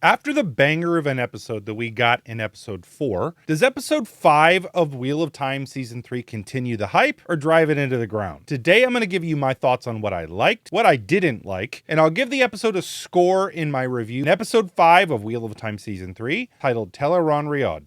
After the banger of an episode that we got in episode 4, does episode 5 of Wheel of Time season 3 continue the hype or drive it into the ground? Today I'm going to give you my thoughts on what I liked, what I didn't like, and I'll give the episode a score in my review in episode 5 of Wheel of Time season 3, titled Teleron Riyadh.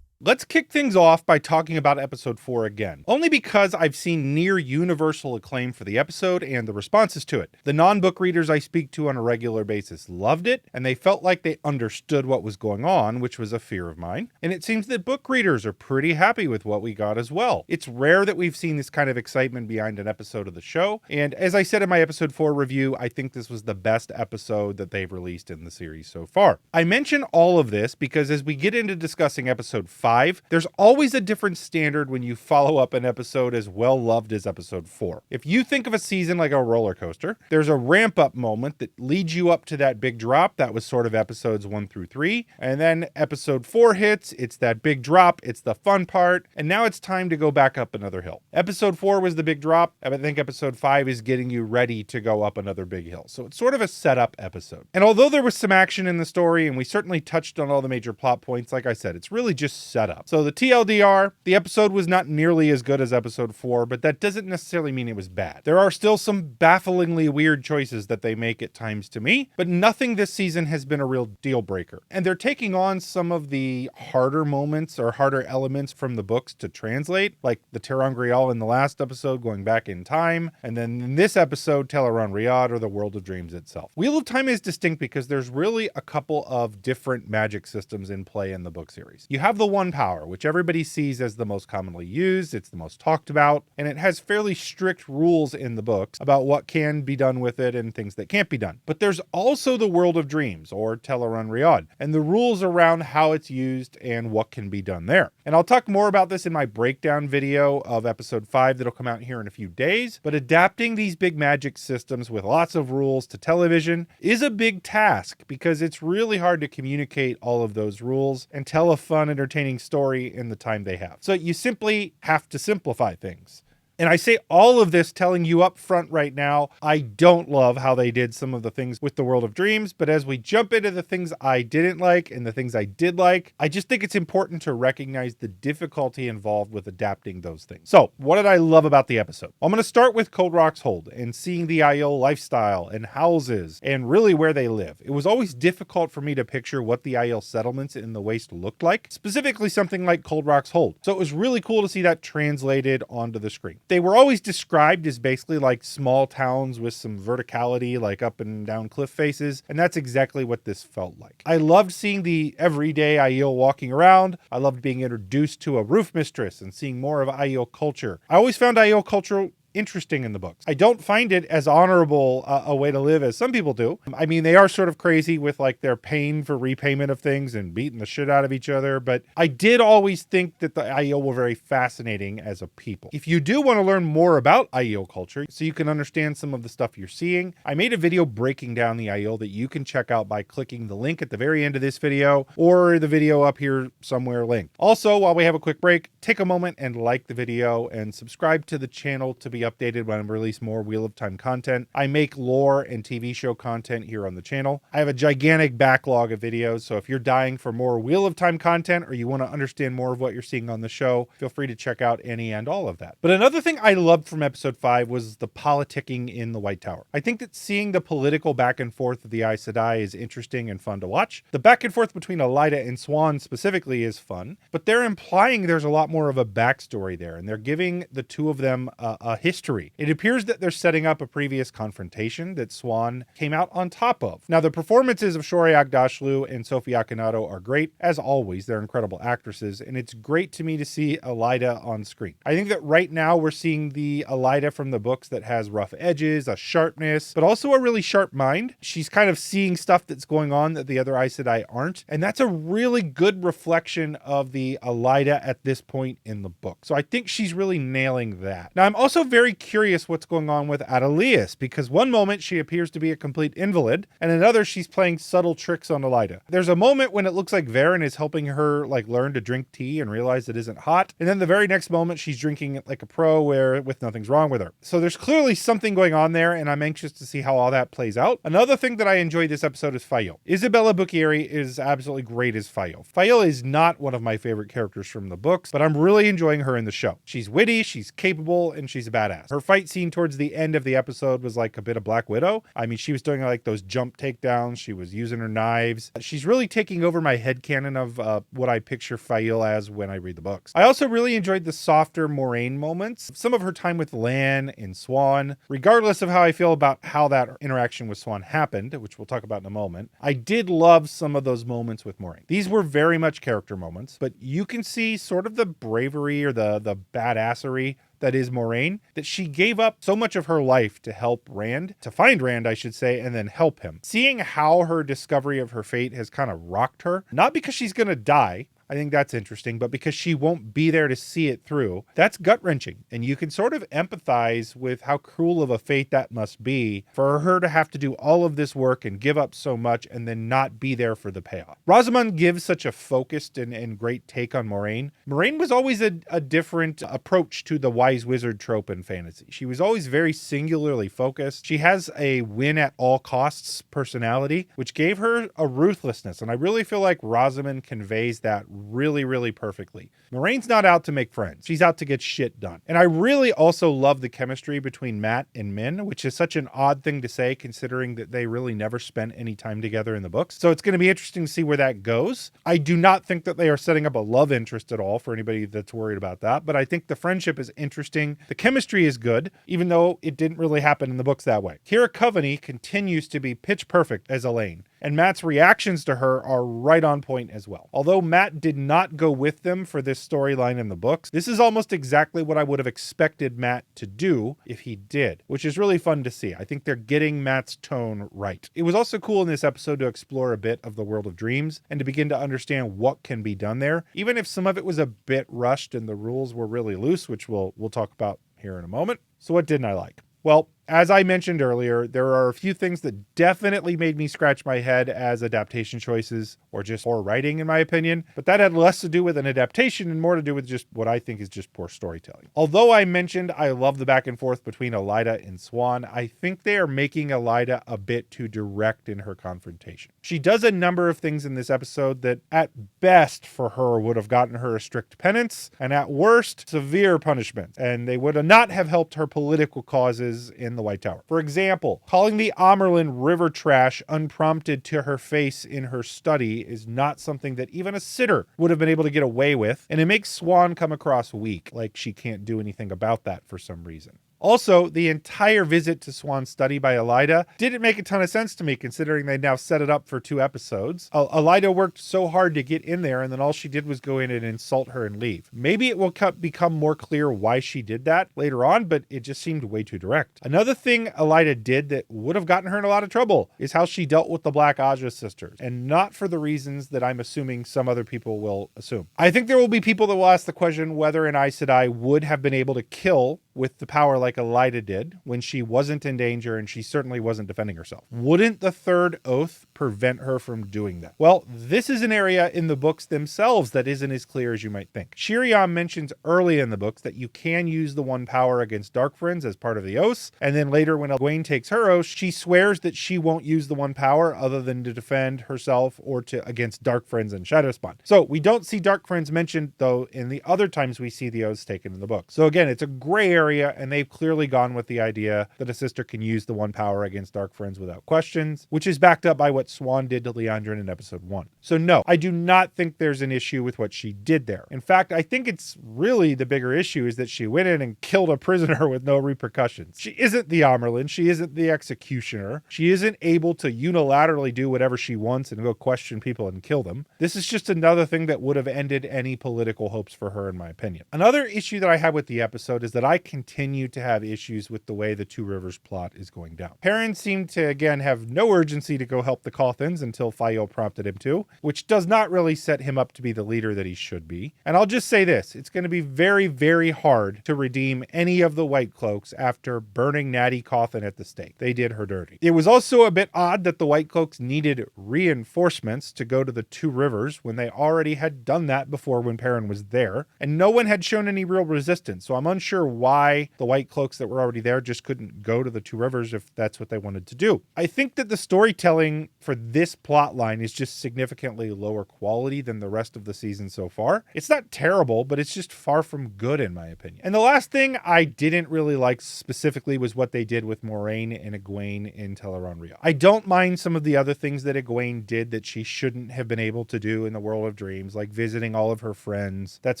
Let's kick things off by talking about episode 4 again, only because I've seen near universal acclaim for the episode and the responses to it. The non-book readers I speak to on a regular basis loved it, and they felt like they understood what was going on, which was a fear of mine. And it seems that book readers are pretty happy with what we got as well. It's rare that we've seen this kind of excitement behind an episode of the show, and as I said in my episode 4 review, I think this was the best episode that they've released in the series so far. I mention all of this because as we get into discussing episode 5, there's always a different standard when you follow up an episode as well loved as episode 4. If you think of a season like a roller coaster, there's a ramp up moment that leads you up to that big drop. That was sort of episodes 1 through 3. And then episode 4 hits, it's that big drop, it's the fun part, and now it's time to go back up another hill. Episode 4 was the big drop, and I think episode 5 is getting you ready to go up another big hill. So it's sort of a setup episode. And although there was some action in the story, and we certainly touched on all the major plot points, like I said, it's really just setup. So the TLDR, the episode was not nearly as good as episode 4, but that doesn't necessarily mean it was bad. There are still some bafflingly weird choices that they make at times to me, but nothing this season has been a real deal breaker. And they're taking on some of the harder moments or harder elements from the books to translate, like the Terangrial in the last episode going back in time, and then in this episode, Teleron Riyadh or the World of Dreams itself. Wheel of Time is distinct because there's really a couple of different magic systems in play in the book series. You have the One Power, which everybody sees as the most commonly used, it's the most talked about, and it has fairly strict rules in the books about what can be done with it and things that can't be done. But there's also the World of Dreams, or Teleron Riyadh, and the rules around how it's used and what can be done there. And I'll talk more about this in my breakdown video of episode 5 that'll come out here in a few days, but adapting these big magic systems with lots of rules to television is a big task because it's really hard to communicate all of those rules and tell a fun, entertaining story in the time they have. So you simply have to simplify things. And I say all of this telling you up front right now, I don't love how they did some of the things with the World of Dreams, but as we jump into the things I didn't like and the things I did like, I just think it's important to recognize the difficulty involved with adapting those things. So, what did I love about the episode? I'm going to start with Cold Rock's Hold and seeing the Aiel lifestyle and houses and really where they live. It was always difficult for me to picture what the Aiel settlements in the Waste looked like, specifically something like Cold Rock's Hold. So it was really cool to see that translated onto the screen. They were always described as basically like small towns with some verticality, like up and down cliff faces, and that's exactly what this felt like. I loved seeing the everyday Aiel walking around. I loved being introduced to a roof mistress and seeing more of Aiel culture. I always found Aiel culture interesting in the books. I don't find it as honorable a way to live as some people do. I mean, they are sort of crazy with like their pain for repayment of things and beating the shit out of each other, but I did always think that the Aiel were very fascinating as a people. If you do want to learn more about Aiel culture, so you can understand some of the stuff you're seeing, I made a video breaking down the Aiel that you can check out by clicking the link at the very end of this video or the video up here somewhere linked. Also, while we have a quick break, take a moment and like the video and subscribe to the channel to be updated when I release more Wheel of Time content. I make lore and TV show content here on the channel. I have a gigantic backlog of videos, so if you're dying for more Wheel of Time content or you want to understand more of what you're seeing on the show, feel free to check out any and all of that. But another thing I loved from episode 5 was the politicking in the White Tower. I think that seeing the political back and forth of the Aes Sedai is interesting and fun to watch. The back and forth between Elaida and Swan specifically is fun, but they're implying there's a lot more of a backstory there, and they're giving the two of them a history. It appears that they're setting up a previous confrontation that Swan came out on top of. Now, the performances of Shohreh Aghdashloo and Sophie Akinato are great. As always, they're incredible actresses, and it's great to me to see Elaida on screen. I think that right now we're seeing the Elaida from the books that has rough edges, a sharpness, but also a really sharp mind. She's kind of seeing stuff that's going on that the other Aes Sedai aren't, and that's a really good reflection of the Elaida at this point in the book. So I think she's really nailing that. Now, I'm also very very curious what's going on with Nae'Blis, because one moment she appears to be a complete invalid, and another she's playing subtle tricks on Elaida. There's a moment when it looks like Varen is helping her learn to drink tea and realize it isn't hot, and then the very next moment she's drinking it like a pro with nothing's wrong with her. So there's clearly something going on there, and I'm anxious to see how all that plays out. Another thing that I enjoyed this episode is Fael. Isabella Bucchieri is absolutely great as Fael. Fael is not one of my favorite characters from the books, but I'm really enjoying her in the show. She's witty, she's capable, and she's a badass. Her fight scene towards the end of the episode was like a bit of Black Widow. I mean, she was doing like those jump takedowns. She was using her knives. She's really taking over my headcanon of what I picture Fael as when I read the books. I also really enjoyed the softer Moiraine moments. Some of her time with Lan and Swan, regardless of how I feel about how that interaction with Swan happened, which we'll talk about in a moment, I did love some of those moments with Moiraine. These were very much character moments, but you can see sort of the bravery or the badassery that is Moiraine, that she gave up so much of her life to help Rand, to find Rand, I should say, and then help him. Seeing how her discovery of her fate has kind of rocked her, not because she's going to die, I think that's interesting, but because she won't be there to see it through, that's gut-wrenching. And you can sort of empathize with how cruel of a fate that must be for her to have to do all of this work and give up so much and then not be there for the payoff. Rosamund gives such a focused and great take on Moiraine. Moiraine was always a different approach to the wise wizard trope in fantasy. She was always very singularly focused. She has a win at all costs personality, which gave her a ruthlessness. And I really feel like Rosamund conveys that really, really perfectly. Moraine's not out to make friends. She's out to get shit done. And I really also love the chemistry between Mat and Min, which is such an odd thing to say considering that they really never spent any time together in the books. So it's going to be interesting to see where that goes. I do not think that they are setting up a love interest at all for anybody that's worried about that, but I think the friendship is interesting. The chemistry is good, even though it didn't really happen in the books that way. Kira Coveney continues to be pitch perfect as Elaine, and Mat's reactions to her are right on point as well. Although Mat did not go with them for this storyline in the books, this is almost exactly what I would have expected Mat to do if he did, which is really fun to see. I think they're getting Mat's tone right. It was also cool in this episode to explore a bit of the world of dreams and to begin to understand what can be done there, even if some of it was a bit rushed and the rules were really loose, which we'll talk about here in a moment. So what didn't I like? Well, as I mentioned earlier, there are a few things that definitely made me scratch my head as adaptation choices or just poor writing, in my opinion. But that had less to do with an adaptation and more to do with just what I think is just poor storytelling. Although I mentioned I love the back and forth between Elaida and Swan, I think they are making Elaida a bit too direct in her confrontation. She does a number of things in this episode that at best for her would have gotten her a strict penance and at worst severe punishment. And they would not have helped her political causes in the White Tower. For example, calling the Amerlin river trash unprompted to her face in her study is not something that even a sitter would have been able to get away with, and it makes Swan come across weak, like she can't do anything about that for some reason. Also, the entire visit to Swan's study by Elaida didn't make a ton of sense to me, considering they'd now set it up for 2 episodes. Elaida worked so hard to get in there, and then all she did was go in and insult her and leave. Maybe it will become more clear why she did that later on, but it just seemed way too direct. Another thing Elaida did that would have gotten her in a lot of trouble is how she dealt with the Black Aja sisters, and not for the reasons that I'm assuming some other people will assume. I think there will be people that will ask the question whether an Aes Sedai would have been able to kill with the power like Elaida did when she wasn't in danger and she certainly wasn't defending herself. Wouldn't the third oath prevent her from doing that? Well, this is an area in the books themselves that isn't as clear as you might think. Shiriam mentions early in the books that you can use the one power against dark friends as part of the oaths, and then later when Egwene takes her oath, she swears that she won't use the one power other than to defend herself or against dark friends and Shadowspawn. So we don't see dark friends mentioned though in the other times we see the oaths taken in the book. So again, it's a gray area, and they've clearly gone with the idea that a sister can use the one power against dark friends without questions, which is backed up by what Swan did to Liandrin in episode 1. So no, I do not think there's an issue with what she did there. In fact, I think it's really the bigger issue is that she went in and killed a prisoner with no repercussions. She isn't the Amerlin. She isn't the executioner. She isn't able to unilaterally do whatever she wants and go question people and kill them. This is just another thing that would have ended any political hopes for her, in my opinion. Another issue that I had with the episode is that I continue to have issues with the way the Two Rivers plot is going down. Perrin seemed to, again, have no urgency to go help the Cothans until Fael prompted him to, which does not really set him up to be the leader that he should be. And I'll just say this, it's going to be very, very hard to redeem any of the White Cloaks after burning Natty Cawthon at the stake. They did her dirty. It was also a bit odd that the White Cloaks needed reinforcements to go to the Two Rivers when they already had done that before when Perrin was there, and no one had shown any real resistance, so I'm unsure why the White Cloaks that were already there just couldn't go to the Two Rivers if that's what they wanted to do. I think that the storytelling for this plot line is just significantly lower quality than the rest of the season so far. It's not terrible, but it's just far from good in my opinion. And the last thing I didn't really like specifically was what they did with Moiraine and Egwene in Teleron-Rio. I don't mind some of the other things that Egwene did that she shouldn't have been able to do in the World of Dreams, like visiting all of her friends. That's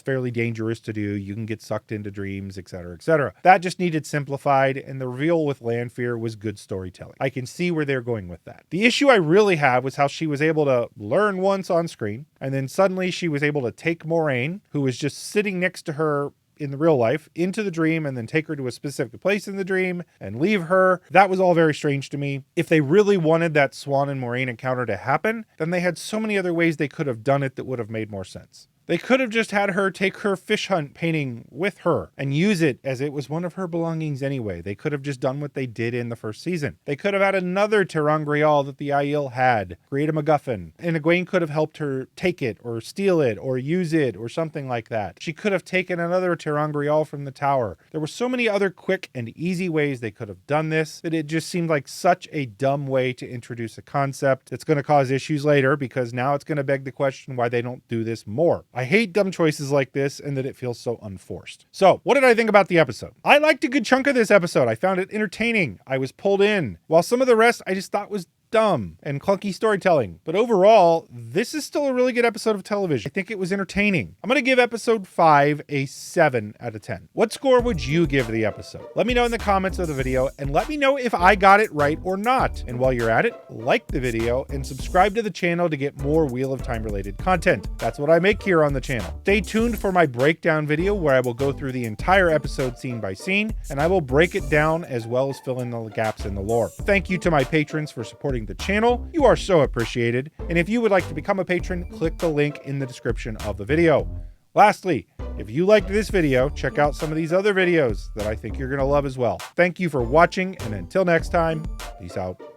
fairly dangerous to do. You can get sucked into dreams, etc., etc. That just needed simplified, and the reveal with Lanfear was good storytelling. I can see where they're going with that. The issue I really have was how she was able to learn once on screen, and then suddenly she was able to take Moiraine, who was just sitting next to her in the real life, into the dream, and then take her to a specific place in the dream and leave her. That was all very strange to me. If they really wanted that Swan and Moiraine encounter to happen, then they had so many other ways they could have done it that would have made more sense. They could have just had her take her fish hunt painting with her and use it as it was one of her belongings anyway. They could have just done what they did in the first season. They could have had another ter'angreal that the Aiel had, create a MacGuffin, and Egwene could have helped her take it or steal it or use it or something like that. She could have taken another ter'angreal from the tower. There were so many other quick and easy ways they could have done this that it just seemed like such a dumb way to introduce a concept that's going to cause issues later, because now it's going to beg the question why they don't do this more. I hate dumb choices like this and that it feels so unforced. So, what did I think about the episode? I liked a good chunk of this episode. I found it entertaining. I was pulled in. While some of the rest I just thought was dumb and clunky storytelling. But overall, this is still a really good episode of television. I think it was entertaining. I'm going to give episode 5 a 7 out of 10. What score would you give the episode? Let me know in the comments of the video, and let me know if I got it right or not. And while you're at it, like the video and subscribe to the channel to get more Wheel of Time related content. That's what I make here on the channel. Stay tuned for my breakdown video where I will go through the entire episode scene by scene, and I will break it down as well as fill in the gaps in the lore. Thank you to my patrons for supporting the channel. You are so appreciated. And if you would like to become a patron, click the link in the description of the video. Lastly, if you liked this video, check out some of these other videos that I think you're going to love as well. Thank you for watching, and until next time, peace out.